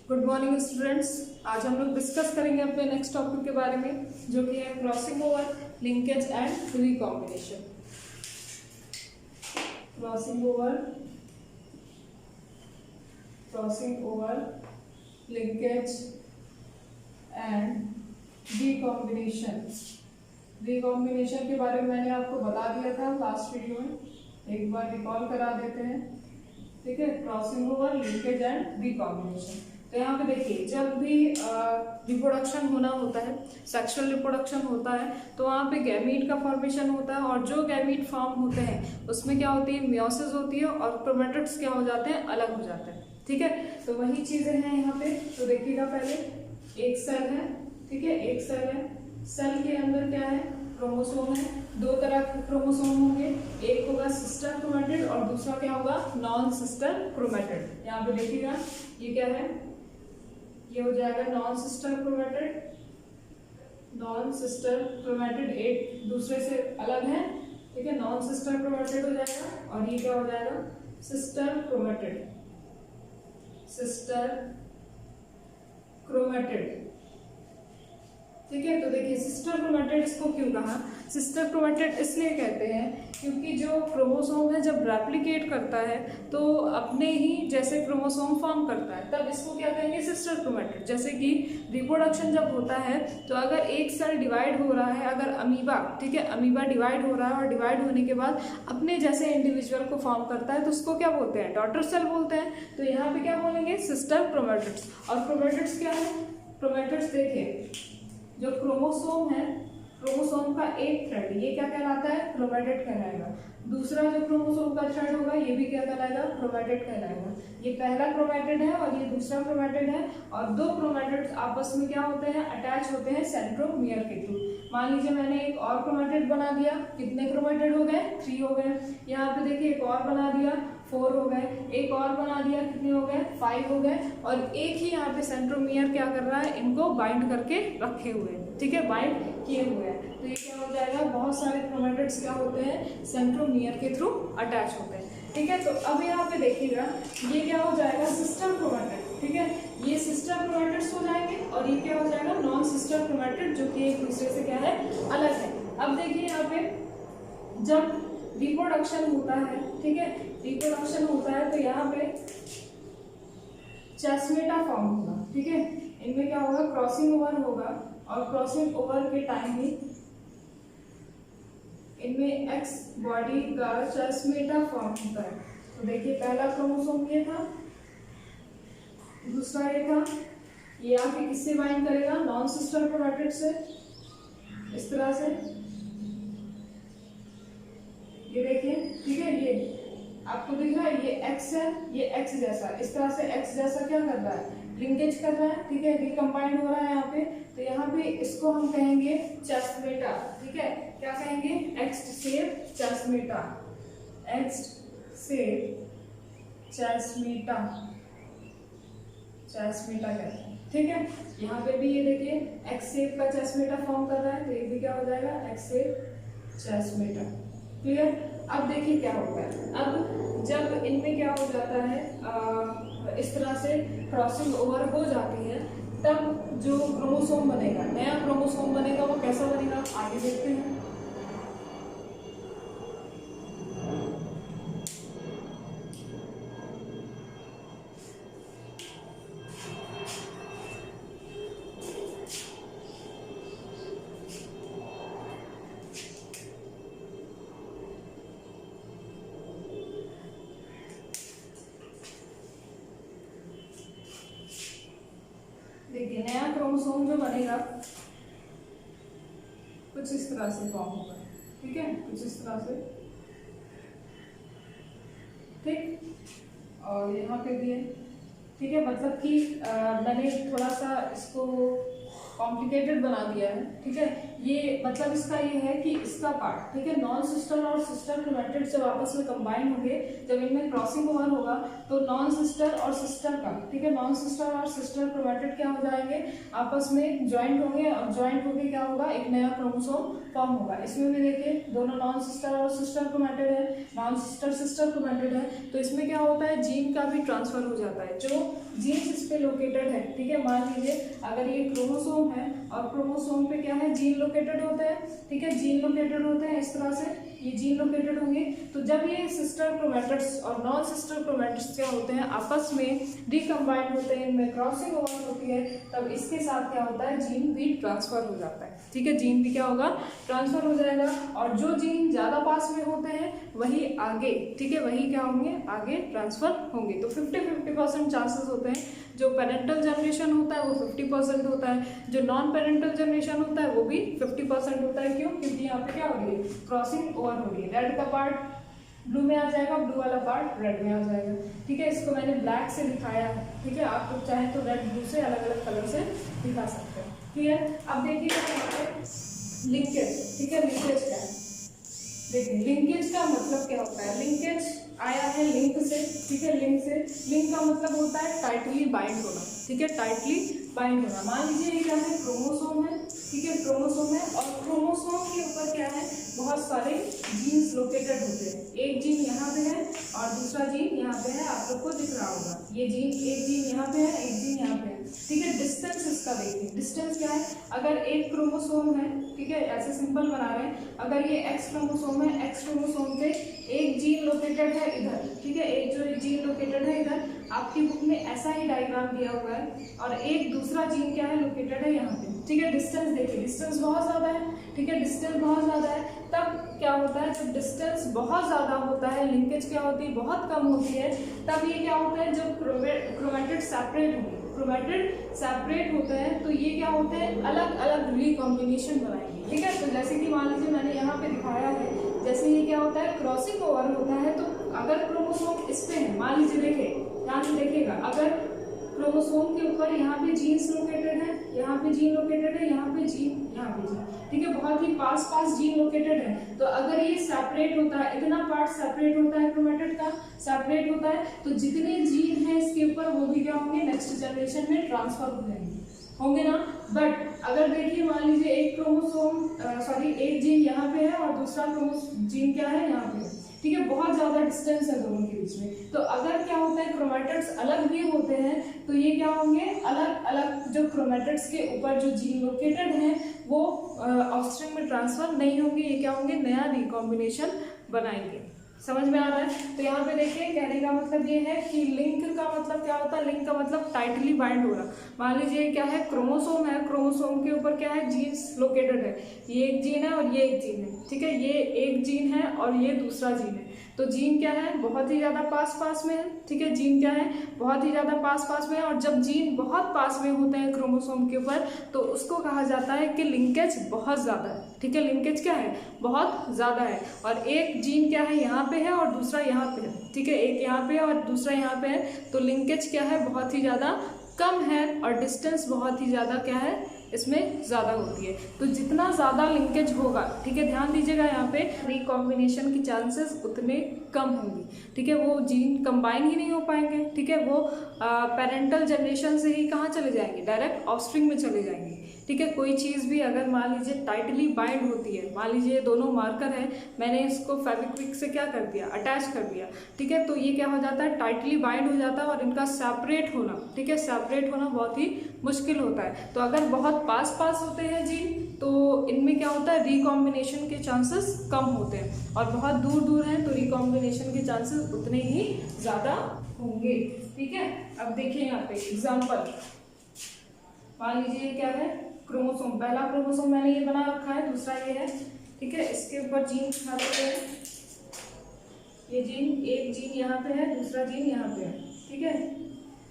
Good morning students. आज हम लोग डिस्कस करेंगे अपने नेक्स्ट टॉपिक के बारे में, जो कि है crossing over, linkage and recombination. Crossing over, linkage and recombination के बारे में मैंने आपको बता दिया था लास्ट वीडियो में, एक बार रिकॉल करा देते हैं। ठीक है, crossing over, linkage and recombination. तो यहाँ पे देखिए, जब भी रिप्रोडक्शन होना होता है, सेक्सुअल रिप्रोडक्शन होता है, तो वहाँ पे गैमीट का फॉर्मेशन होता है, और जो गैमीट फॉर्म होते हैं उसमें क्या होती है, मियोसिस होती है, और क्रोमैटिड्स क्या हो जाते हैं, अलग हो जाते हैं। ठीक है, तो वही चीजें हैं यहाँ पे। तो देखिएगा, पहले एक सेल है, ठीक है, एक सेल है, सेल के अंदर क्या है, क्रोमोसोम है। दो तरह के क्रोमोसोम होंगे, एक होगा सिस्टर क्रोमैटिड और दूसरा क्या होगा, नॉन सिस्टर क्रोमैटिड। यहाँ पे देखिएगा, ये क्या है, ये हो जाएगा नॉन सिस्टर क्रोमैटिड, एक दूसरे से अलग है। ठीक है, नॉन सिस्टर क्रोमैटिड हो जाएगा, और ये क्या हो जाएगा, सिस्टर क्रोमैटिड। ठीक है, तो देखिए, सिस्टर क्रोमैटिड इसको क्यों कहा, सिस्टर क्रोमैटिड इसलिए कहते हैं क्योंकि जो क्रोमोसोम है जब रेप्लिकेट करता है तो अपने ही जैसे क्रोमोसोम फॉर्म करता है, तब इसको क्या कहेंगे, सिस्टर क्रोमैटिड। जैसे कि रिप्रोडक्शन जब होता है तो अगर एक सेल डिवाइड हो रहा है, अगर अमीबा, ठीक है, अमीबा डिवाइड हो रहा है और डिवाइड होने के बाद अपने जैसे इंडिविजुअल को फॉर्म करता है, तो उसको क्या बोलते हैं, डॉटर सेल बोलते हैं। तो यहाँ पे क्या बोलेंगे, सिस्टर क्रोमैटिड्स। और क्रोमैटिड्स क्या है, क्रोमैटिड्स देखिए, जो क्रोमोसोम है, क्रोमोसोम का एक थ्रेड, ये क्या कहलाता है, क्रोमैटिड कहलाएगा। दूसरा जो क्रोमोसोम का थ्रेड होगा, ये भी क्या कहलाएगा, क्रोमैटिड कहलाएगा। ये पहला क्रोमैटिड है और ये दूसरा क्रोमैटिड है, और दो क्रोमैटिड्स आपस में क्या होते हैं, अटैच होते हैं सेंट्रोमियर के थ्रू। मान लीजिए मैंने एक और क्रोमैटिड बना दिया, कितने क्रोमैटिड हो गए, 3 हो गए। यहाँ पे देखिए, एक और बना दिया, 4 हो गए, एक और बना दिया, कितने हो गए, 5 हो गए, और एक ही यहाँ पे सेंट्रोमियर क्या कर रहा है, इनको बाइंड करके रखे हुए हैं। ठीक है, बाइंड किए हुए हैं। तो ये क्या हो जाएगा, बहुत सारे क्रोमैटिड्स क्या होते हैं, सेंट्रोमियर के थ्रू अटैच होते हैं। ठीक है, तो अब यहाँ पे देखिएगा, ये क्या हो जाएगा, सिस्टर क्रोमैटिड। ठीक है, ये सिस्टर क्रोमैटिड्स हो जाएंगे, और ये क्या हो जाएगा, नॉन सिस्टर क्रोमैटिड, जो कि एक दूसरे से क्या है, अलग है। अब देखिए, यहाँ पे जब रिप्रोडक्शन होता है, ठीक है, रिप्रोडक्शन होता है, तो यहाँ पे चेस्मेटा फॉर्म होगा। ठीक है, इनमें क्या होगा, क्रॉसिंग ओवर होगा, और क्रॉसिंग ओवर के टाइम ही इनमें एक्स बॉडी का चेस्मेटा फॉर्म होता है। तो देखिए, पहला क्रोमोसोम ये था, दूसरा ये था, ये आके किससे बाइंड करेगा, नॉन सिस्टर क्रोमैटिड से, इस तरह से। ये देखिए, ठीक है, ये आपको दिख रहा है, ये एक्स है, ये एक्स जैसा, इस तरह से एक्स जैसा क्या कर रहा है, लिंकेज कर रहा है। ठीक है, रिकम्बाइंड हो रहा है यहाँ पे, तो यहाँ पे इसको हम कहेंगे चेस्मेटा। ठीक है, क्या कहेंगे, एक्स शेप चेस्मेटा, एक्स शेप चेस्मेटा कहते हैं। ठीक है, यहाँ पे भी ये देखिए, एक्स शेप का चेस्मेटा फॉर्म कर रहा है, तो ये भी क्या हो जाएगा, एक्स शेप चेस्मेटा। क्लियर। अब देखिए क्या होता है, अब जब इनमें क्या हो जाता है, इस तरह से क्रॉसिंग ओवर हो जाती है, तब जो क्रोमोसोम बनेगा, नया क्रोमोसोम बनेगा, वो कैसा बनेगा, आगे देखते हैं। देखिए, नया क्रोमोसोम जो बनेगा कुछ इस तरह से फॉर्म होगा। ठीक है, कुछ इस तरह से। ठीक, और यहाँ पे भी है। ठीक है, मतलब कि मैंने थोड़ा सा इसको कॉम्प्लिकेटेड बना दिया है। ठीक है, ये मतलब इसका ये है कि इसका पार्ट, ठीक है, नॉन सिस्टर और सिस्टर क्रोमैटिड्स जब आपस में कंबाइन होंगे, जब इनमें क्रॉसिंग ओवर होगा तो नॉन सिस्टर और सिस्टर का, ठीक है, नॉन सिस्टर और सिस्टर क्रोमैटिड क्या हो जाएंगे, आपस में ज्वाइंट होंगे, और ज्वाइंट होके क्या होगा, एक नया क्रोमोसोम फॉर्म होगा। इसमें भी देखिए दोनों नॉन सिस्टर और सिस्टर क्रोमैटिड है, नॉन सिस्टर सिस्टर क्रोमैटिड है, तो इसमें क्या होता है, जीन का भी ट्रांसफर हो जाता है। जो जीन्स इस पे लोकेटेड है, ठीक है, मान लीजिए अगर ये क्रोमोसोम है और क्रोमोसोम पे क्या है, जीन लोकेटेड होते हैं, ठीक है, जीन लोकेटेड होते हैं, इस तरह से ये जीन लोकेटेड होंगे। तो जब ये सिस्टर क्रोमैटिड्स और नॉन सिस्टर क्रोमैटिड्स क्या होते हैं, आपस में रिकम्बाइंड होते हैं, इनमें क्रॉसिंग ओवर होती है, तब इसके साथ क्या होता है, जीन भी ट्रांसफर हो जाता है, ठीक है, जीन भी क्या होगा, ट्रांसफर हो जाएगा। और जो जीन ज्यादा पास में होते हैं वही आगे, ठीक है, वही क्या होंगे, आगे ट्रांसफर होंगे। तो 50-50% चांसेस होते हैं। जो पेरेंटल जनरेशन होता है वो 50% होता है, जो नॉन पेरेंटल जनरेशन होता है वो भी 50% होता है। क्यों? क्योंकि यहाँ पे क्या हो रही है, क्रॉसिंग ओवर हो रही है। रेड का पार्ट ब्लू में आ जाएगा, ब्लू वाला पार्ट रेड में आ जाएगा, ठीक है। इसको मैंने ब्लैक से दिखाया है, ठीक है, आप लोग चाहें तो रेड ब्लू से अलग अलग कलर से दिखा सकते हैं, ठीक है। अब देखिए लिंकेज, ठीक है, लिंकेज क्या है, देखिए लिंकेज का मतलब क्या होता है, लिंकेज आया है लिंक से, ठीक है, लिंक से, लिंक का मतलब होता है टाइटली बाइंड होना, ठीक है, टाइटली बाइंड होना। मान लीजिए ये क्या है, क्रोमोसोम है, ठीक है, क्रोमोसोम है, और क्रोमोसोम के ऊपर क्या है, बहुत सारे जीन्स लोकेटेड होते हैं। एक जीन यहाँ पे है और दूसरा जीन यहाँ पे है, आप लोग को दिख रहा होगा, ये जीन, एक जीन यहाँ पे है, एक जीन यहाँ पे है, ठीक है। डिस्टेंस इसका देखिए, डिस्टेंस क्या है, अगर एक क्रोमोसोम है, ठीक है, ऐसे सिंपल बना रहे हैं, अगर ये एक्स क्रोमोसोम है, एक्स क्रोमोसोम पे एक जीन लोकेटेड है इधर, ठीक है, एक जो जीन लोकेटेड है इधर, आपकी बुक में ऐसा ही डायग्राम दिया हुआ है, और एक दूसरा जीन क्या है, लोकेटेड है यहाँ पे, ठीक है। डिस्टेंस देखिए, डिस्टेंस बहुत ज्यादा है, ठीक है, डिस्टेंस बहुत ज्यादा है। तब क्या होता है, जब डिस्टेंस बहुत ज्यादा होता है, लिंकेज क्या होती है, बहुत कम होती है, तब ये क्या होता है, जब क्रोमैटिड सेपरेट होंगे, क्रोमैटिड सेपरेट होते हैं, तो ये क्या होते हैं, अलग अलग रिकॉम्बिनेशन बनाएंगे, ठीक है। तो जैसे कि मान लीजिए मैंने यहाँ पे दिखाया है, जैसे ये क्या होता है, क्रॉसिंग ओवर होता है, तो अगर क्रोमोसोम इस पे है, मान लीजिए देखिए, ध्यान से देखिएगा, अगर क्रोमोसोम के ऊपर यहाँ पे जीन्स लोकेटेड है, यहाँ पे जीन लोकेटेड है, यहाँ पे जीन, यहाँ पे जीन, ठीक है, बहुत ही पास पास जीन लोकेटेड है, तो अगर ये सेपरेट होता है, इतना पार्ट सेपरेट होता है, क्रोमैटिड का सेपरेट होता है, तो जितने जीन है इसके ऊपर वो भी क्या होंगे, नेक्स्ट जनरेशन में ट्रांसफर हो जाएंगे, होंगे ना। बट अगर देखिए मान लीजिए एक क्रोमोसोम सॉरी एक जीन यहाँ पे है और दूसरा जीन क्या है, यहाँ पे है, ठीक है, बहुत ज्यादा डिस्टेंस है दोनों के बीच में, तो अगर क्या होता है, क्रोमैटिड्स अलग भी होते हैं, तो ये क्या होंगे, अलग अलग जो क्रोमैटिड्स के ऊपर जो जीन लोकेटेड हैं वो ऑफस्प्रिंग में ट्रांसफर नहीं होंगे, ये क्या होंगे, नया रिकॉम्बिनेशन बनाएंगे। समझ में आ रहा है? तो यहाँ पे देखिए कहने का मतलब ये है कि लिंक का मतलब क्या होता है, लिंक का मतलब टाइटली बाइंड हो रहा। मान लीजिए क्या है, क्रोमोसोम है, क्रोमोसोम के ऊपर क्या है, जीन्स लोकेटेड है, ये एक जीन है और ये एक जीन है, ठीक है, ये एक जीन है और ये दूसरा जीन है, तो जीन क्या है, बहुत ही ज्यादा पास पास में है, ठीक है, जीन क्या है, बहुत ही ज्यादा पास पास में है, और जब जीन बहुत पास में होते हैं क्रोमोसोम के ऊपर, तो उसको कहा जाता है कि लिंकेज बहुत ज्यादा है, ठीक है, लिंकेज क्या है, बहुत ज्यादा है। और एक जीन क्या है, यहाँ पे है और दूसरा यहाँ पे है, ठीक है, एक यहाँ पे है और दूसरा यहाँ पे है, तो लिंकेज क्या है, बहुत ही ज्यादा कम है, और डिस्टेंस बहुत ही ज्यादा क्या है, इसमें ज़्यादा होती है। तो जितना ज़्यादा लिंकेज होगा, ठीक है, ध्यान दीजिएगा, यहाँ पे रिकॉम्बिनेशन की चांसेस उतने कम होंगी, ठीक है, वो जीन कंबाइन ही नहीं हो पाएंगे, ठीक है, वो पेरेंटल जनरेशन से ही कहाँ चले जाएंगे, डायरेक्ट ऑफस्प्रिंग में चले जाएंगे, ठीक है। कोई चीज़ भी अगर मान लीजिए टाइटली बाइंड होती है, मान लीजिए दोनों मार्कर है, मैंने इसको फेविक्विक से क्या कर दिया, अटैच कर दिया, ठीक है, तो ये क्या हो जाता है, टाइटली बाइंड हो जाता है, और इनका सेपरेट होना, ठीक है, सेपरेट होना बहुत ही मुश्किल होता है। तो अगर बहुत पास पास होते हैं जीन, तो इनमें क्या होता है, रिकॉम्बिनेशन के चांसेस कम होते हैं, और बहुत दूर दूर हैं तो रिकॉम्बिनेशन के चांसेस उतने ही ज़्यादा होंगे, ठीक है। अब देखिए यहाँ पे एग्जाम्पल, मान लीजिए क्या है, क्रोमोसोम, पहला क्रोमोसोम मैंने ये बना रखा है, दूसरा ये है, ठीक है, इसके ऊपर जीन खा लेते हैं, ये जीन, एक जीन यहाँ पे है, दूसरा जीन यहाँ पे है, ठीक है,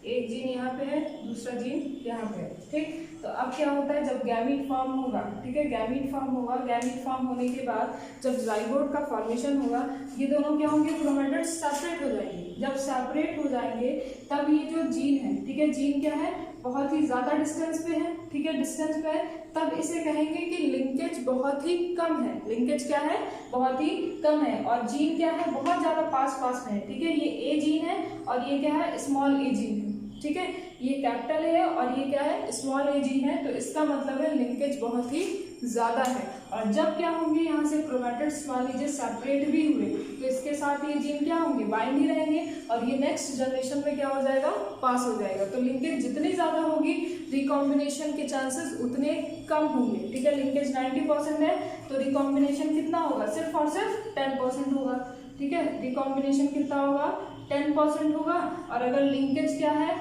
एक जीन यहाँ पे है, दूसरा जीन यहाँ पे है, ठीक। तो अब क्या होता है, जब गैमीट फॉर्म होगा, ठीक है, गैमीट फॉर्म होगा, गैमीट फॉर्म होने के बाद जब जाइगोट का फॉर्मेशन होगा, ये दोनों क्या होंगे, क्रोमैटिड्स सेपरेट हो जाएंगे, जब सेपरेट हो जाएंगे तब ये जो जीन है, ठीक है, जीन क्या है, बहुत ही ज़्यादा डिस्टेंस पे है, ठीक है, डिस्टेंस पे है, तब इसे कहेंगे कि लिंकेज बहुत ही कम है। लिंकेज क्या है, बहुत ही कम है। और जीन क्या है, बहुत ज़्यादा पास पास में है, ठीक है, ये ए जीन है और ये क्या है, स्मॉल ए जीन है, ठीक है, ये कैपिटल ए है और ये क्या है, स्मॉल ए जीन है। तो इसका मतलब है लिंकेज बहुत ही ज़्यादा है। और जब क्या होंगे, यहाँ से क्रोमैटिड्स मान लीजिए सेपरेट भी हुए तो इसके साथ ये जीन क्या होंगे, बाइंड ही रहेंगे और ये नेक्स्ट जनरेशन में क्या हो जाएगा, पास हो जाएगा। तो लिंकेज जितनी ज़्यादा होगी रिकॉम्बिनेशन के चांसेस उतने कम होंगे, ठीक है। लिंकेज 90% है तो रिकॉम्बिनेशन कितना होगा, सिर्फ और सिर्फ 10% होगा, ठीक है। रिकॉम्बिनेशन कितना होगा, 10% होगा। और अगर लिंकेज क्या है,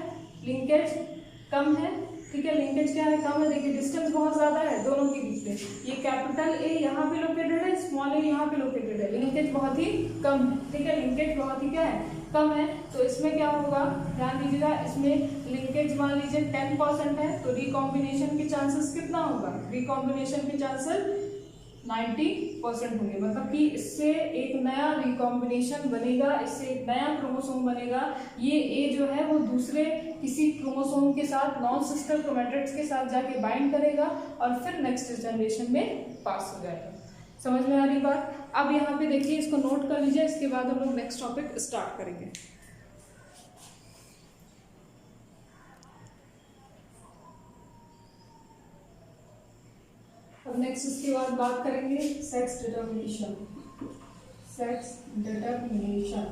लिंकेज कम है, ठीक है, लिंकेज क्या है, कम है, देखिए डिस्टेंस बहुत ज़्यादा है दोनों के बीच में, ये कैपिटल ए यहाँ पे लोकेटेड है, स्मॉल ए यहाँ पे लोकेटेड है, लिंकेज बहुत ही कम है, ठीक है, लिंकेज बहुत ही क्या है, कम है। तो इसमें क्या होगा, ध्यान दीजिएगा, इसमें लिंकेज मान लीजिए 10% है तो रिकॉम्बिनेशन के चांसेस कितना होगा, रिकॉम्बिनेशन के चांसेस 90% होंगे। मतलब कि इससे एक नया रिकॉम्बिनेशन बनेगा, इससे एक नया क्रोमोसोम बनेगा। ये ए जो है वो दूसरे किसी क्रोमोसोम के साथ नॉन सिस्टर क्रोमैटिड्स के साथ जाके बाइंड करेगा और फिर नेक्स्ट जनरेशन में पास हो जाएगा। समझ में आ रही बात। अब यहाँ पे देखिए, इसको नोट कर लीजिए, इसके बाद हम लोग नेक्स्ट टॉपिक स्टार्ट करेंगे। अब नेक्स्ट इसके बाद बात करेंगे सेक्स डिटर्मिनेशन। सेक्स डिटर्मिनेशन,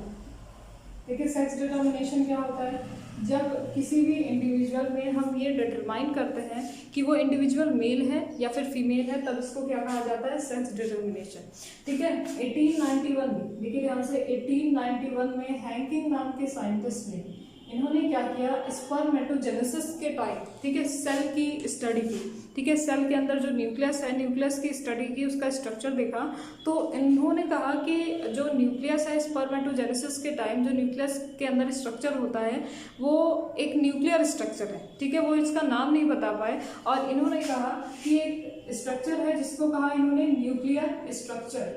देखिए सेक्स डिटर्मिनेशन क्या होता है, जब किसी भी इंडिविजुअल में हम ये डिटरमाइन करते हैं कि वो इंडिविजुअल मेल है या फिर फीमेल है, तब इसको क्या कहा जाता है, सेक्स डिटर्मिनेशन, ठीक है। 1891 में, देखिए यहाँ से 1891 में हैंकिंग नाम के साइंटिस्ट ने, इन्होंने क्या किया, स्पर्मेटोजेनेसिस के टाइम, ठीक है, सेल की स्टडी की, ठीक है, सेल के अंदर जो न्यूक्लियस है, न्यूक्लियस की स्टडी की, उसका स्ट्रक्चर देखा। तो इन्होंने कहा कि जो न्यूक्लियस है स्पर्मेटोजेनेसिस के टाइम, जो न्यूक्लियस के अंदर स्ट्रक्चर होता है वो एक न्यूक्लियर स्ट्रक्चर है, ठीक है, वो इसका नाम नहीं बता पाए। और इन्होंने कहा कि एक स्ट्रक्चर है जिसको कहा इन्होंने nuclear structure,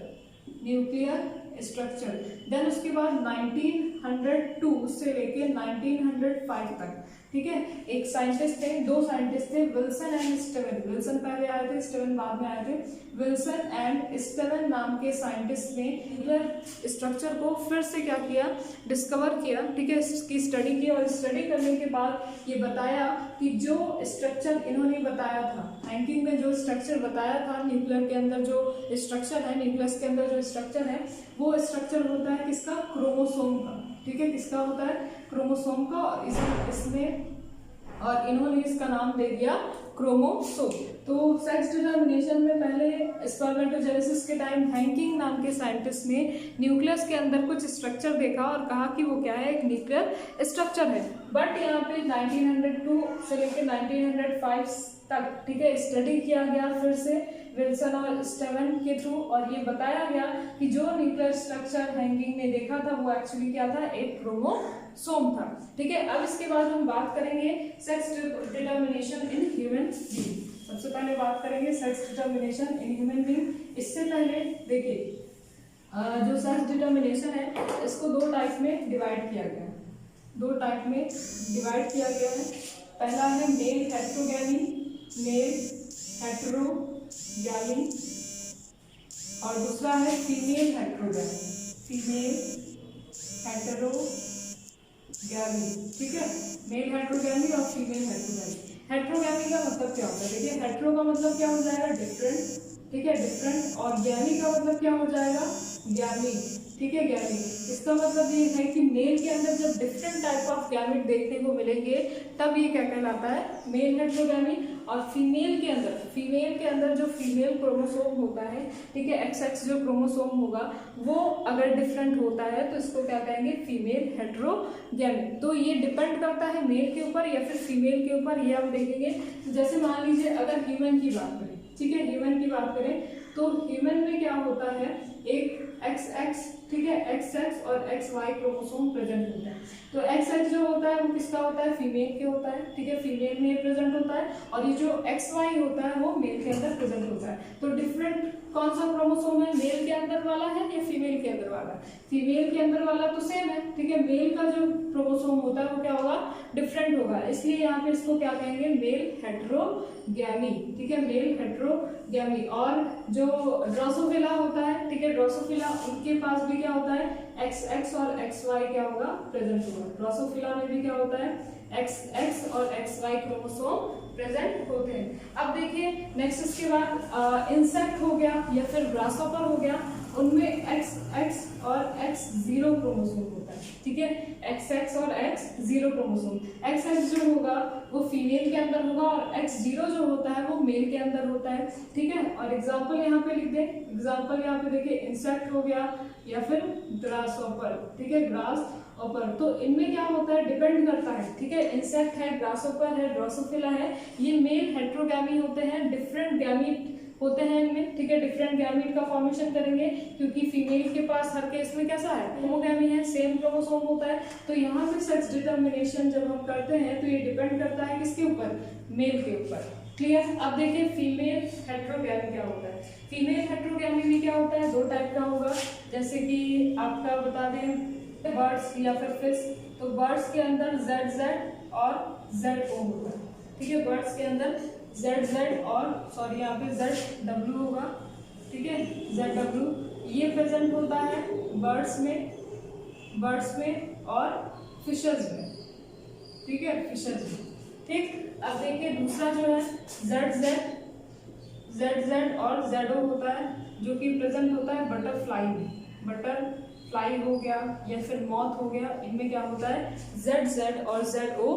nuclear structure. Then उसके बाद 1902 से लेके 1905 तक, ठीक है, एक साइंटिस्ट थे, दो साइंटिस्ट थे, विल्सन एंड स्टीवन। विल्सन पहले आए थे, स्टीवन बाद में आए थे। विल्सन एंड स्टीवन नाम के साइंटिस्ट ने न्यूक्लियर स्ट्रक्चर को फिर से क्या किया, डिस्कवर किया, ठीक है, इसकी स्टडी की। और स्टडी करने के बाद ये बताया कि जो स्ट्रक्चर इन्होंने बताया था, हैंकिंग में जो स्ट्रक्चर बताया था, न्यूक्लियर के अंदर जो स्ट्रक्चर है, न्यूक्लियस के अंदर जो स्ट्रक्चर है, वो स्ट्रक्चर होता है किसका, क्रोमोसोम का, ठीक है, किसका होता है, क्रोमोसोम का। और इसमें और इन्होंने इसका नाम दे दिया क्रोमोसोम। तो सेक्स डिटर्मिनेशन में पहले स्पर्मेटोजेनेसिस के टाइम हैंकिंग नाम के साइंटिस्ट ने न्यूक्लियस के अंदर कुछ स्ट्रक्चर देखा और कहा कि वो क्या है, एक न्यूक्लियर स्ट्रक्चर है। बट यहाँ पे 1902 से लेकर 1905 तक, ठीक है, स्टडी किया गया फिर से विल्सन और स्टीवन के थ्रू, और ये बताया गया कि जो न्यूक्लियर स्ट्रक्चर हैंकिंग ने देखा था वो एक्चुअली क्या था, एक क्रोमोसोम था, ठीक है। अब इसके बाद हम बात करेंगे sex determination in human being. सबसे पहले बात करेंगे sex determination in human being. इससे पहले देखिए, जो सेक्स डिटर्मिनेशन है इसको दो टाइप में डिवाइड किया गया है, दो टाइप में डिवाइड किया गया है। पहला है मेल हेटेरोगैमी, मेल हेटेरोगैमी, और दूसरा है फीमेल हेटेरोगैमी, फीमेल हेटेरोगैमी, ठीक है, मेल हेटेरोगैमी और फीमेल हेटेरोगैमी। हेटेरोगैमी का मतलब क्या होता है, देखिए हेटेरो का मतलब क्या हो जाएगा, डिफरेंट, ठीक है, डिफरेंट, और गैमी का मतलब क्या हो जाएगा, गैमी, ठीक है, गैमी। इसका मतलब ये है कि मेल के अंदर जब डिफरेंट टाइप ऑफ गैमेट देखने को मिलेंगे तब ये क्या कहलाता है, मेल हेटेरोगैमी। और फीमेल के अंदर जो फीमेल क्रोमोसोम होता है, ठीक है, XX जो क्रोमोसोम होगा वो अगर डिफरेंट होता है तो इसको क्या कहेंगे, फीमेल हेटेरोगैमी। तो ये डिपेंड करता है मेल के ऊपर या फिर फीमेल के ऊपर, ये हम देखेंगे। तो जैसे मान लीजिए अगर ह्यूमन की बात करें, ठीक है, ह्यूमन की बात करें तो ह्यूमन में क्या होता है, एक XX, ठीक है, XX और XY क्रोमोसोम प्रेजेंट होता है। तो XX जो होता है वो किसका होता है, फीमेल के होता है, ठीक है, फीमेल में प्रेजेंट होता है। और ये जो XY होता है वो मेल के अंदर प्रेजेंट होता है। तो डिफरेंट कौन सा क्रोमोसोम है, मेल के अंदर वाला है या फीमेल के अंदर वाला? फीमेल के अंदर वाला तो सेम है, ठीक है। मेल का जो क्रोमोसोम होता है वो क्या होगा, डिफरेंट होगा, इसलिए यहाँ पे इसको क्या कहेंगे, मेल हेटेरोगैमी, ठीक है, मेल हेटेरोगैमी। और जो ड्रोसोफिला होता है, ठीक है, ड्रोसोफिला उनके पास भी क्या होता है, XX और XY क्या होगा, प्रेजेंट होगा। ड्रोसोफिला में भी क्या होता है, XX और XY क्रोमोसोम प्रेजेंट होते हैं। अब देखिए नेक्स्ट, इसके बाद इंसेक्ट हो गया या फिर ग्रासहॉपर हो गया, उनमें XX और X0 क्रोमोसोम होता है, ठीक है, XX और X0 क्रोमोसोम। XX जो होगा वो फीमेल के अंदर होगा और X0 जो होता है वो मेल के अंदर होता है, ठीक है। और एग्जाम्पल यहाँ पे लिख दें, एग्जाम्पल यहाँ पे देखिए, इंसेक्ट हो गया या फिर ग्रासहॉपर, ठीक है, ग्रासहॉपर। तो इनमें क्या होता है, डिपेंड करता है, ठीक है, इंसेक्ट है, ग्रासहॉपर है, ड्रोसोफिला है, ये मेल हेटेरोगैमी होते हैं, डिफरेंट गैमीट होते हैं इनमें, ठीक है, डिफरेंट गैमीट का फॉर्मेशन करेंगे, क्योंकि फीमेल के पास हर केस में कैसा है, होमोगैमी है, सेम क्रोमोसोम होता है। तो यहाँ पे सेक्स डिटर्मिनेशन जब हम करते हैं तो ये डिपेंड करता है किसके ऊपर, मेल के ऊपर, क्लियर। अब देखिए फीमेल हेटेरोगैमी क्या होता है। फीमेल हेटेरोगैमी में क्या होता है, दो टाइप का होगा, जैसे कि आपका बता दें बर्ड्स या फिर फिश, तो बर्ड्स के अंदर ZZ और ZO होगा, ठीक है, बर्ड्स के अंदर ZZ और सॉरी यहाँ पे ZW होगा, ठीक है, ZW ये प्रेजेंट होता है बर्ड्स में और फिशर्स में, ठीक है, फिशर्स में, ठीक। अब देखिए दूसरा जो है ZZ और ZO होता है, जो कि प्रेजेंट होता है बटरफ्लाई में, बटरफ्लाई हो गया या फिर मॉथ हो गया, इनमें क्या होता है, ZZ और ZO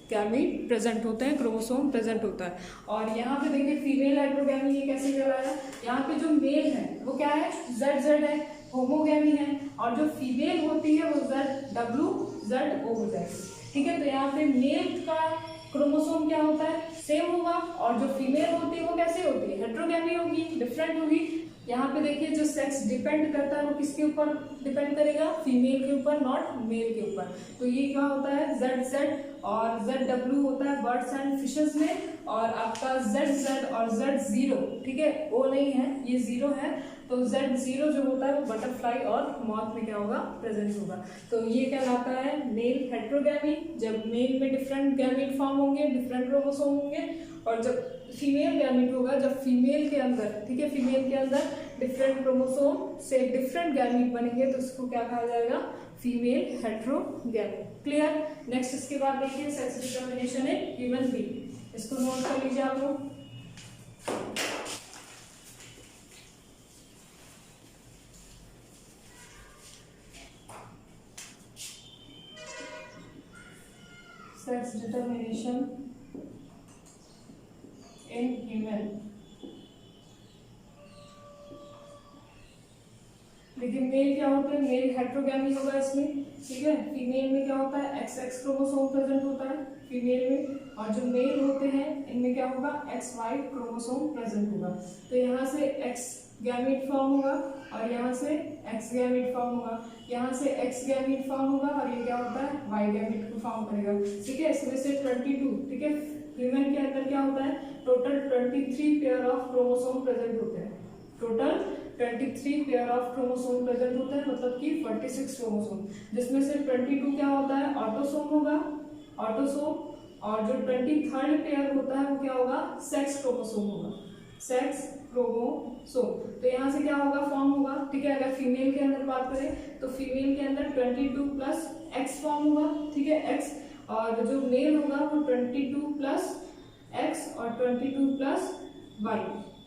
गैमीट प्रेजेंट होते हैं, क्रोमोसोम प्रेजेंट होता है। और यहाँ पे देखिए फीमेल हेटेरोगैमी ये कैसे कहलाया, यहाँ पे जो मेल है वो क्या है, ZZ है, होमोगैमी है, और जो फीमेल होती है वो ZW ZO हो जाएगी, ठीक है। तो यहाँ पे मेल का क्रोमोसोम क्या होता है, सेम होगा, और जो फीमेल होती है वो कैसे होती है, हेटेरोगैमी होगी, डिफरेंट होगी। यहाँ पे देखिए जो सेक्स डिपेंड करता है वो किसके ऊपर डिपेंड करेगा, फीमेल के ऊपर, नॉट मेल के ऊपर। तो ये क्या होता है, ZZ और ZW होता है बर्ड्स एंड फिशेस में, और आपका ZZ और Z0, ठीक है, वो नहीं है, ये 0 है, तो Z0 जो होता है वो बटरफ्लाई और मॉथ में क्या होगा, प्रेजेंट होगा। तो ये कहलाता है मेल हेटेरोगैमी, जब मेल में डिफरेंट गैमीट फॉर्म होंगे, डिफरेंट क्रोमोसोम होंगे, और जब फीमेल गैमीट होगा, जब फीमेल के अंदर, ठीक है, फीमेल के अंदर डिफरेंट क्रोमोसोम से डिफरेंट गैमीट बनेंगे, तो इसको क्या कहा जाएगा, फीमेल हेटेरोगैमी, क्लियर। नेक्स्ट इसके बाद देखिए sex determination in human being, इसको नोट कर लीजिए आप लोग। सेक्स डिटर्मिनेशन इन ह्यूमन, लेकिन मेल क्या होता है, मेल हेटेरोगैमी होगा इसमें, ठीक है। फीमेल में क्या होता है, XX क्रोमोसोम प्रेजेंट होता है फीमेल में, और जो मेल होते हैं इनमें क्या होगा, XY क्रोमोसोम प्रेजेंट होगा। तो यहाँ से X गैमीट फॉर्म होगा और यहाँ से X गैमीट फॉर्म होगा, यहाँ से X गैमीट फॉर्म होगा और ये क्या होता है, Y गैमीट को फॉर्म करेगा, ठीक है। इसमें से 22, ठीक है, ह्यूमन के अंदर क्या होता है, total 23 pair of chromosome present होते हैं, total 23 pair of chromosome present होता है, मतलब कि 46 क्रोमोसोम, जिसमें से 22 क्या होता है, ऑटोसोम होगा, ऑटोसोम, और जो 23rd पेयर होता है वो क्या होगा, सेक्स क्रोमोसोम होगा, सेक्स क्रोमोसोम। तो यहाँ से क्या होगा, फॉर्म होगा, ठीक है। अगर फीमेल के अंदर बात करें तो फीमेल के अंदर 22 प्लस X फॉर्म होगा, ठीक है, X, और जो मेल होगा वो 22 प्लस X और 22 प्लस Y,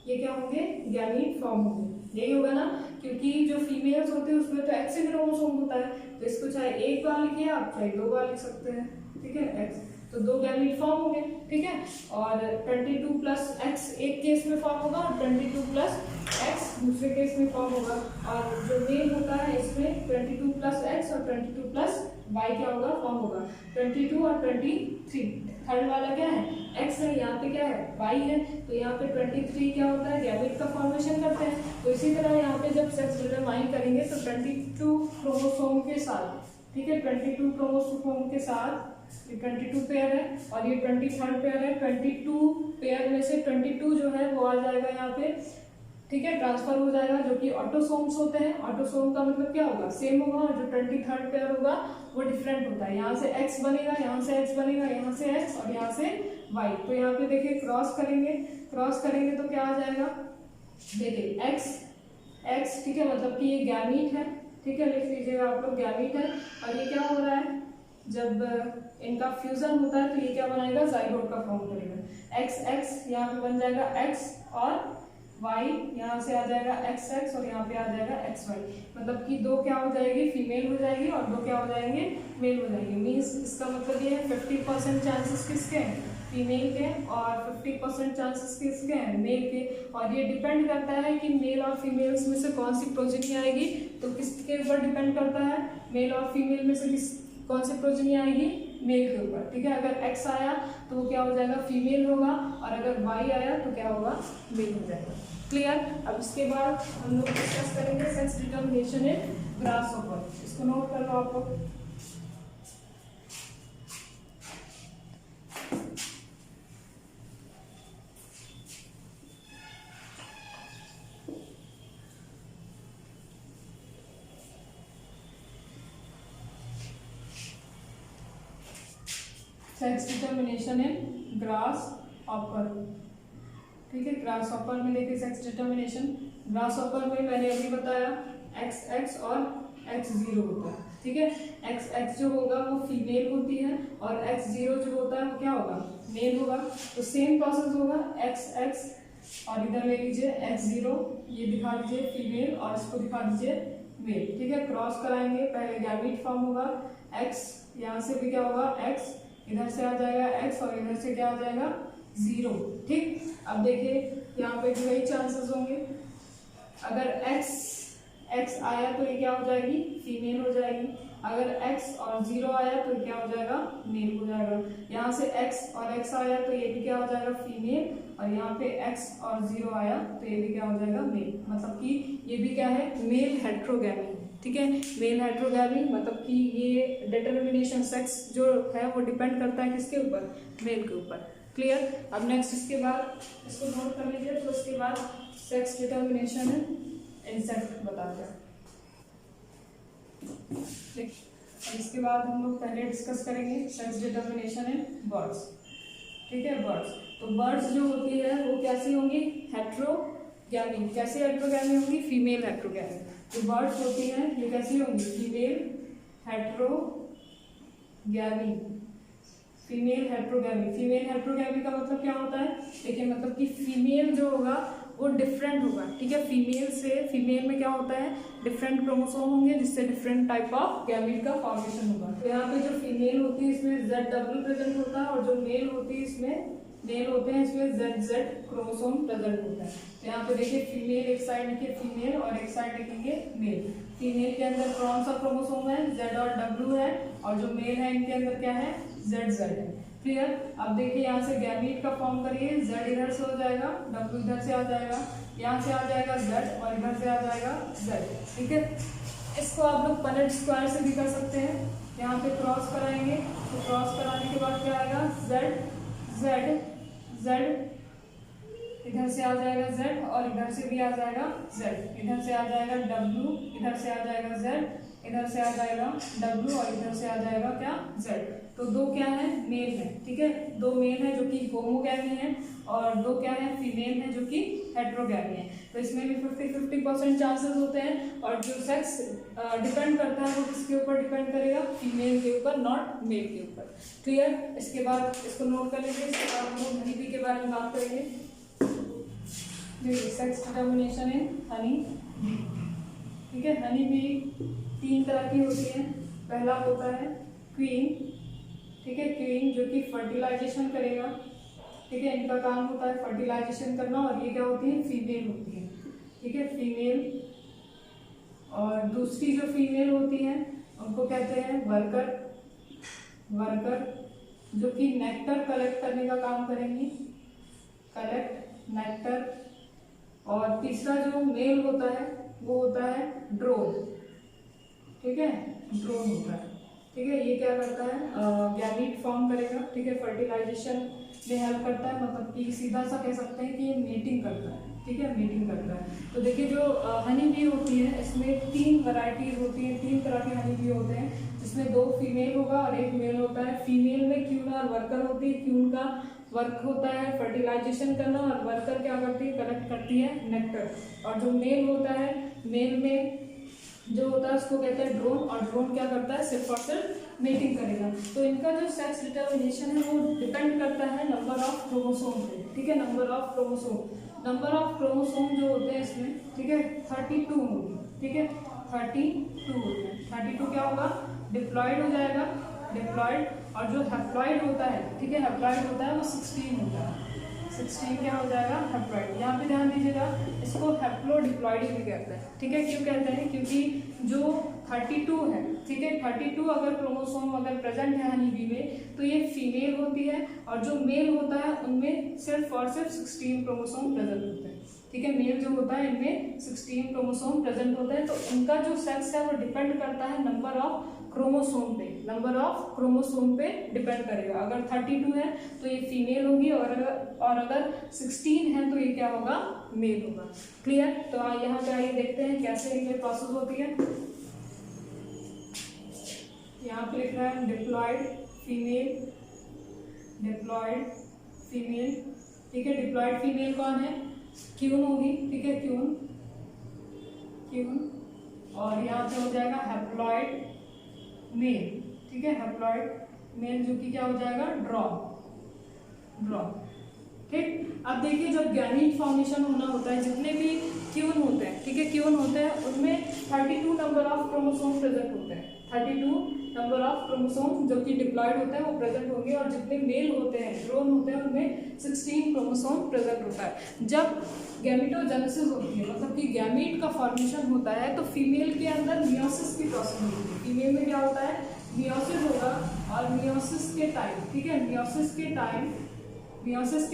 ये क्या होंगे, गैमीट फॉर्म होंगे, यही होगा ना, क्योंकि जो फीमेल्स होते हैं उसमें तो X क्रोमोसोम होता है, तो इसको चाहे एक बार लिखिए आप, चाहे 2 बार लिख सकते हैं, ठीक है, X, तो 2 गैमीट फॉर्म होंगे, ठीक है। और 22 प्लस X एक केस में फॉर्म होगा और 22 प्लस X दूसरे केस में फॉर्म होगा, और जो मेल होता है इसमें 22 प्लस X और 22 प्लस Y क्या होगा, फॉर्म होगा, 22 और 23, थर्ड वाला क्या है, X है, यहाँ पे क्या है, Y है, तो यहाँ पे 23 क्या होता है, गैमेट का फॉर्मेशन करते हैं। तो इसी तरह यहाँ पे जब सेक्स डिटरमाइन करेंगे तो 22 क्रोमोसोम के साथ, ठीक है, 22 क्रोमोसोम के साथ 22 पेयर है, और ये 23rd पेयर है, 22 पेयर में से 22 जो है वो आ जाएगा यहाँ पे ठीक है, ट्रांसफर हो जाएगा, जो कि ऑटोसोम्स होते हैं। ऑटोसोम का मतलब क्या होगा, सेम होगा, और जो 23rd पेयर होगा वो डिफरेंट होता है। यहाँ से एक्स बनेगा, यहाँ से एक्स बनेगा, यहाँ से एक्स और यहाँ से वाई। तो यहाँ पे देखिए क्रॉस करेंगे, क्रॉस करेंगे तो क्या आ जाएगा, देखिए एक्स एक्स, ठीक है, मतलब कि ये गैमीट है, ठीक है, लिख लीजिएगा आप लोग, गैमीट है। और ये क्या हो रहा है, जब इनका फ्यूजन होता है तो ये क्या बनाएगा, जाइगोट का फॉर्म करेगा। एक्स एक्स यहाँ पे बन जाएगा एक्स और वाई, यहाँ से आ जाएगा एक्स एक्स और यहाँ पे आ जाएगा एक्स वाई। मतलब कि दो क्या हो जाएगी, फीमेल हो जाएगी और दो क्या हो जाएंगे, मेल हो जाएंगे। मीन्स इसका मतलब ये है 50% चांसेस किसके हैं, फीमेल के, और 50% चांसेस किसके हैं, मेल के। और ये डिपेंड करता है कि मेल और फीमेल्स में से कौन सी प्रोजेनी आएगी। तो किसके ऊपर डिपेंड करता है, मेल और फीमेल में से कौन सी प्रोजेनी आएगी, मेल के ऊपर, ठीक है। अगर एक्स आया तो वो क्या हो जाएगा, फीमेल होगा, और अगर वाई आया तो क्या होगा, मेल हो जाएगा। क्लियर। अब इसके बाद हम लोग डिस्कस करेंगे सेक्स डिटर्मिनेशन इन ग्रासहॉपर। इसको नोट कर लो आप लोग। सेक्स डिटर्मिनेशन इन ग्रासहॉपर, ठीक है। ग्रासहॉपर में देखिए सेक्स डिटर्मिनेशन, ग्रासहॉपर में मैंने अभी बताया एक्स एक्स और एक्स जीरो होता है, ठीक है। एक्स एक्स जो होगा वो फीमेल होती है और एक्स जीरो जो होता है वो क्या होगा, मेल होगा। तो सेम प्रोसेस होगा, एक्स एक्स और इधर ले लीजिए एक्स जीरो, ये दिखा दीजिए फीमेल और इसको दिखा दीजिए मेल, ठीक है। क्रॉस कराएंगे, पहले गैमीट फॉर्म होगा, एक्स यहाँ से भी क्या होगा, एक्स इधर से आ जाएगा एक्स और इधर से क्या आ जाएगा, जीरो, ठीक। अब देखिए यहाँ पे भी वही चांसेस होंगे, अगर एक्स आया तो ये क्या हो जाएगी, फीमेल हो जाएगी। अगर एक्स और जीरो आया तो क्या हो जाएगा, मेल हो जाएगा। यहाँ से एक्स और एक्स आया तो ये भी क्या हो जाएगा, फीमेल, और यहाँ पे एक्स और जीरो आया तो ये भी क्या हो जाएगा, मेल। मतलब कि ये भी क्या है, मेल हेट्रोगैमी, ठीक है। मेल हेट्रोगैमी मतलब कि ये डिटर्मिनेशन सेक्स जो है वो डिपेंड करता है किसके ऊपर, मेल के ऊपर। क्लियर। अब नेक्स्ट इसके बाद इसको नोट कर लीजिए। तो इसके बाद सेक्स डिटर्मिनेशन इंसेक्ट बताते हैं। इसके बाद हम लोग पहले डिस्कस करेंगे सेक्स डिटर्मिनेशन इन बर्ड्स, ठीक है। बर्ड्स, तो बर्ड्स जो होती है वो कैसी होंगी, हेट्रोगैमी। कैसी हेट्रोगैमी होंगी, फीमेल हेट्रोगैमी। जो बर्ड्स होती हैं ये कैसी होंगी, female heterogamy, female heterogamy. Female heterogamy का मतलब क्या होता है, देखिए मतलब कि फीमेल जो होगा वो डिफरेंट होगा, ठीक है। फीमेल से, फीमेल में क्या होता है, डिफरेंट क्रोमोसोम होंगे जिससे डिफरेंट टाइप ऑफ गैमीट का फॉर्मेशन होगा। तो यहाँ पे जो फीमेल होती है इसमें ZW प्रेजेंट होता है, और जो मेल होती है इसमें, मेल होते हैं इसमें ZZ क्रोमोसोम प्रेजेंट होता है। तो यहाँ पे देखिए फीमेल एक साइड लिखिए फीमेल और एक साइड लिखेंगे मेल। फीमेल के अंदर कौन सा क्रोमोसोम है, Z और W है, और जो मेल है इनके अंदर क्या है, ZZ है। क्लियर। अब देखिए यहाँ से गैमीट का फॉर्म करिए, Z इधर से हो जाएगा, W इधर से आ जाएगा, यहाँ से आ जाएगा Z और इधर से आ जाएगा Z, ठीक है। इसको आप लोग पनेट स्क्वायर से भी कर सकते हैं। यहाँ पे क्रॉस कराएंगे तो क्रॉस कराने के बाद क्या आएगा, Z इधर से आ जाएगा Z और इधर से भी आ जाएगा Z, इधर से आ जाएगा W, इधर से आ जाएगा Z, इधर से आ जाएगा W और इधर से आ जाएगा क्या, Z। तो दो क्या है, मेल है, ठीक है। दो मेल है जो कि होमोगैमी है और दो क्या है, फीमेल है जो कि हेट्रोगैमी है। तो इसमें भी 50-50% चांसेस होते हैं। और जो सेक्स डिपेंड करता है वो किसके ऊपर डिपेंड करेगा, फीमेल के ऊपर, नॉट मेल के ऊपर। क्लियर। इसके बाद इसको नोट कर लीजिए। इसके बाद हम लोग हनी बी के बारे में बात करेंगे। Sex determination in honey bee, ठीक है। हनी बी 3 तरह की होती है। पहला होता है क्वीन, ठीक है। क्वीन जो कि फर्टिलाइजेशन करेगा, ठीक है। इनका काम होता है फर्टिलाइजेशन करना, और ये क्या होती है, फीमेल होती है, ठीक है, फीमेल। और दूसरी जो फीमेल होती है उनको कहते हैं वर्कर, वर्कर जो कि नेक्टर कलेक्ट करने का काम करेंगी, कलेक्ट नेक्टर। और तीसरा जो मेल होता है वो होता है ड्रोन, ठीक है, ड्रोन होता है, ठीक है। ये क्या करता है, गैमीट फॉर्म करेगा, ठीक है, फर्टिलाइजेशन में हेल्प करता है। मतलब कि सीधा सा कह सकते हैं कि ये मेटिंग करता है, ठीक है, मीटिंग करता है। तो देखिए जो हनी बी होती है इसमें 3 वैरायटीज होती है, 3 तरह के हनी बी होते हैं, जिसमें 2 फीमेल होगा और 1 मेल होता है। फीमेल में क्यून और वर्कर होती है। क्यून का वर्क होता है फर्टिलाइजेशन करना और वर्कर क्या करती है, कलेक्ट करती है नेक्टर। और जो मेल होता है, मेल में जो होता है उसको कहते हैं ड्रोन, और ड्रोन क्या करता है, सिर्फ और सिर्फ मेटिंग करेगा। तो इनका जो सेक्स डिटर्मिनेशन है वो डिपेंड करता है नंबर ऑफ क्रोमोसोम पे, ठीक है, number of chromosome. Number of chromosome जो होते हैं इसमें, ठीक है, 32 होगी, ठीक है, 32 होते हैं। 32 क्या होगा, डिप्लॉयड हो जाएगा, डिप्लॉयड। और जो हैप्लॉयड होता है, ठीक है, हैप्लॉयड होता है वो 16 होता है। 16 क्या हो जाएगा, हैप्लॉयड। यहाँ पे ध्यान दीजिएगा, इसको हैप्लोडिप्लॉयड भी कहते हैं, ठीक है। क्यों कहते हैं, क्योंकि जो 32 है, ठीक है, 32 अगर क्रोमोसोम अगर प्रेजेंट है हनी बी में, तो ये फीमेल होती है, और जो मेल होता है उनमें सिर्फ और सिर्फ 16 क्रोमोसोम प्रेजेंट होते हैं, ठीक है। मेल जो होता है इनमें 16 क्रोमोसोम प्रेजेंट होते हैं। तो इनका जो सेक्स है वो डिपेंड करता है नंबर ऑफ क्रोमोसोम पे, नंबर ऑफ क्रोमोसोम पे डिपेंड करेगा। अगर 32 है तो ये फीमेल होगी, और अगर 16 है तो ये क्या होगा, मेल होगा। क्लियर। तो यहाँ पे आइए देखते हैं कैसे इनमें प्रोसेस होती है। यहाँ पे लिख रहा है डिप्लॉयड फीमेल, डिप्लॉयड फीमेल, ठीक है। डिप्लॉयड फीमेल कौन है, क्यून होगी, ठीक है, क्यून, क्यून। और यहाँ पे हो जाएगा हैप्लॉयड मेल, ठीक है, हैप्लॉयड मेल, जो कि क्या हो जाएगा, ड्रॉ, ठीक। अब देखिए जब गैमीट फॉर्मेशन होना होता है, जितने भी क्यून होते हैं, ठीक है, क्यून होते हैं, उनमें 32 नंबर ऑफ क्रोमोसोम प्रेजेंट होते हैं। 32 नंबर ऑफ क्रोमोसोम जो कि डिप्लॉयड होते हैं वो प्रेजेंट होंगे, और जितने मेल होते हैं, ड्रोन होते हैं, उनमें 16 क्रोमोसोम प्रेजेंट होता है। जब गैमेटोजेनेसिस होती है, मतलब कि गैमीट का फॉर्मेशन होता है, तो फीमेल के अंदर मियोसिस की प्रोसेस होती है। फीमेल में क्या होता है, मियोसिस होगा, और मियोसिस के टाइम, ठीक है, मियोसिस के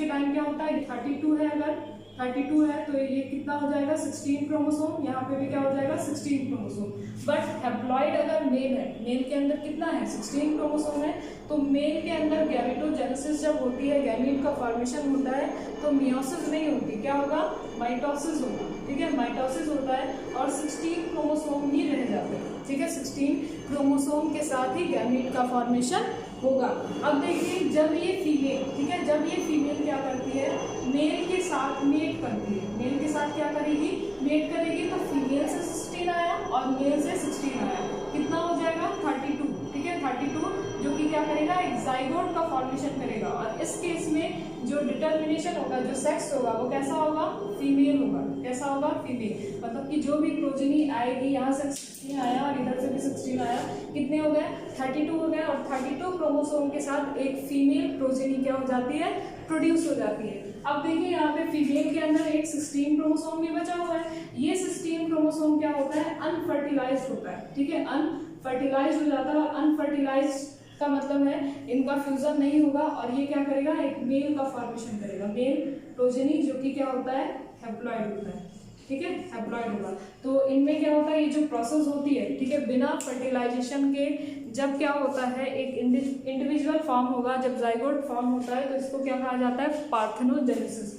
टाइम क्या होता है, 32 है, अगर 32 है तो ये कितना हो जाएगा, 16 क्रोमोसोम। यहाँ पे भी क्या हो जाएगा, 16 क्रोमोसोम। बट हैप्लॉयड अगर मेल है, मेल के अंदर कितना है, 16 क्रोमोसोम है, तो मेल के अंदर गैमेटोजेनेसिस जब होती है, गैमीट का फॉर्मेशन होता है, तो मियोसिस नहीं होती, क्या होगा, माइटोसिस होगा, ठीक है, माइटोसिस होता है, और 16 क्रोमोसोम ही रह जाते हैं, ठीक है। 16 क्रोमोसोम के साथ ही गैमीट का फॉर्मेशन होगा। अब देखिए जब ये फीमेल, ठीक है, जब ये फीमेल क्या करती है, मेल के साथ मेट करती है, मेल के साथ क्या करेगी, मेट करेगी, तो फीमेल से 16 आया और मेल से 16 आया, कितना हो जाएगा, 32, ठीक है, 32, जो कि क्या करेगा, एक जाइगोट का फॉर्मेशन करेगा। और इस केस में जो डिटर्मिनेशन होगा, जो सेक्स होगा, वो कैसा होगा, फीमेल होगा। कैसा होगा, फीमेल। मतलब कि जो भी प्रोजेनी आएगी, यहाँ से 16 आया और इधर से भी 16 आया, कितने हो गए, 32 हो गए, और 32 क्रोमोसोम के साथ एक फीमेल प्रोजेनी क्या हो जाती है, प्रोड्यूस हो जाती है। अब देखिए यहाँ पे फीमेल के अंदर एक 16 क्रोमोसोम भी बचा हुआ है। ये 16 क्रोमोसोम क्या होता है, अनफर्टिलाइज्ड होता है, ठीक है, अनफर्टिलाइज्ड हो जाता है। और अनफर्टिलाइज्ड का मतलब है इनका फ्यूजन नहीं होगा, और ये क्या करेगा, एक मेल का फॉर्मेशन करेगा, मेल प्रोजेनी, जो कि क्या होता है, हैप्लॉयड होता है, ठीक है, हैप्लॉयड होगा। तो इनमें क्या होता है, ये जो प्रोसेस होती है, ठीक है, बिना फर्टिलाइजेशन के जब क्या होता है, एक इंडिविजुअल फॉर्म होगा, जब जाइगोट फॉर्म होता है, तो इसको क्या कहा जाता है, पार्थेनोजेनेसिस,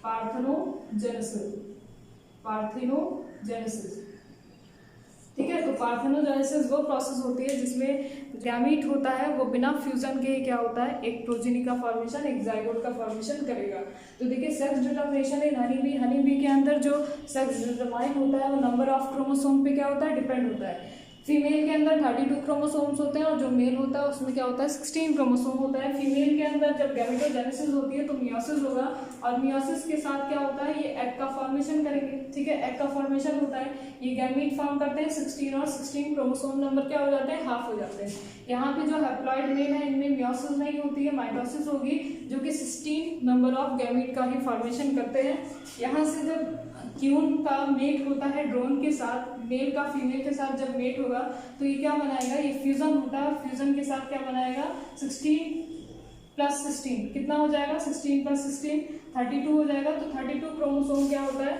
पार्थेनोजेनेसिस, पार्थेनोजेनेसिस, ठीक है। तो पार्थेनोजेनेसिस वो प्रोसेस होती है जिसमें गैमीट होता है, वो बिना फ्यूजन के क्या होता है, एक प्रोजेनी का फॉर्मेशन, एक जाइगोट का फॉर्मेशन करेगा। तो देखिए sex determination in honey bee के अंदर जो सेक्स डिटरमाइन होता है वो नंबर ऑफ क्रोमोसोम पे क्या होता है, डिपेंड होता है। फीमेल के अंदर 32 क्रोमोसोम्स होते हैं, और जो मेल होता है उसमें क्या होता है, 16 क्रोमोसोम होता है। फीमेल के अंदर जब गैमेटोजेनेसिस होती है तो मियोसिस होगा, और मियोसिस के साथ क्या होता है, ये एग का फॉर्मेशन करेंगे, ठीक है, एग का फॉर्मेशन होता है, ये गैमीट फॉर्म करते हैं 16, और 16 क्रोमोसोम नंबर क्या हो जाते हैं, हाफ हो जाते हैं। यहाँ पे जो हैप्लॉयड मेल है, इनमें मियोसिस नहीं होती है, माइटोसिस होगी, जो कि 16 नंबर ऑफ गैमीट का ही फॉर्मेशन करते हैं। यहाँ से जब क्यून का मेट होता है ड्रोन के साथ, मेल का फीमेल के साथ जब मेट होगा, तो ये क्या बनाएगा, ये फ्यूजन होता है, फ्यूजन के साथ क्या बनाएगा, 16 + 16 कितना हो जाएगा, 16 + 16 32 हो जाएगा। तो 32 क्रोमोसोम क्या होता है,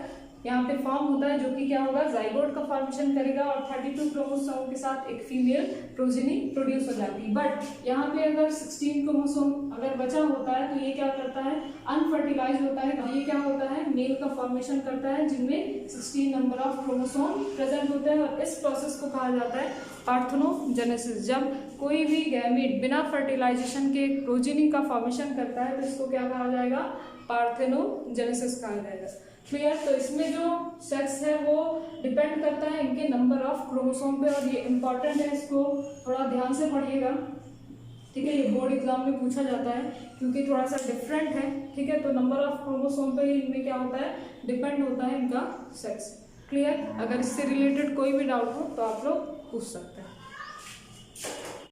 यहाँ पे फॉर्म होता है, जो कि क्या होगा, जाइगोट का फॉर्मेशन करेगा और 32 क्रोमोसोम के साथ एक फीमेल प्रोजेनी प्रोड्यूस हो जाती है। बट यहाँ पे अगर 16 क्रोमोसोम अगर बचा होता है तो ये क्या करता है, अनफर्टिलाइज होता है, तो ये क्या होता है, मेल का फॉर्मेशन करता है जिनमें 16 नंबर ऑफ क्रोमोसोम प्रेजेंट होते हैं, और इस प्रोसेस को कहा जाता है पार्थेनोजेनेसिस। जब कोई भी गैमीट बिना फर्टिलाइजेशन के प्रोजेनी का फॉर्मेशन करता है तो इसको क्या कहा जाएगा, पार्थेनोजेनेसिस कहा जाएगा। क्लियर। तो इसमें जो सेक्स है वो डिपेंड करता है इनके नंबर ऑफ क्रोमोसोम पे, और ये इंपॉर्टेंट है, इसको थोड़ा ध्यान से पढ़िएगा, ठीक है। ये बोर्ड एग्जाम में पूछा जाता है क्योंकि थोड़ा सा डिफरेंट है, ठीक है। तो नंबर ऑफ क्रोमोसोम पे इनमें क्या होता है, डिपेंड होता है इनका सेक्स। क्लियर। अगर इससे रिलेटेड कोई भी डाउट हो तो आप लोग पूछ सकते हैं।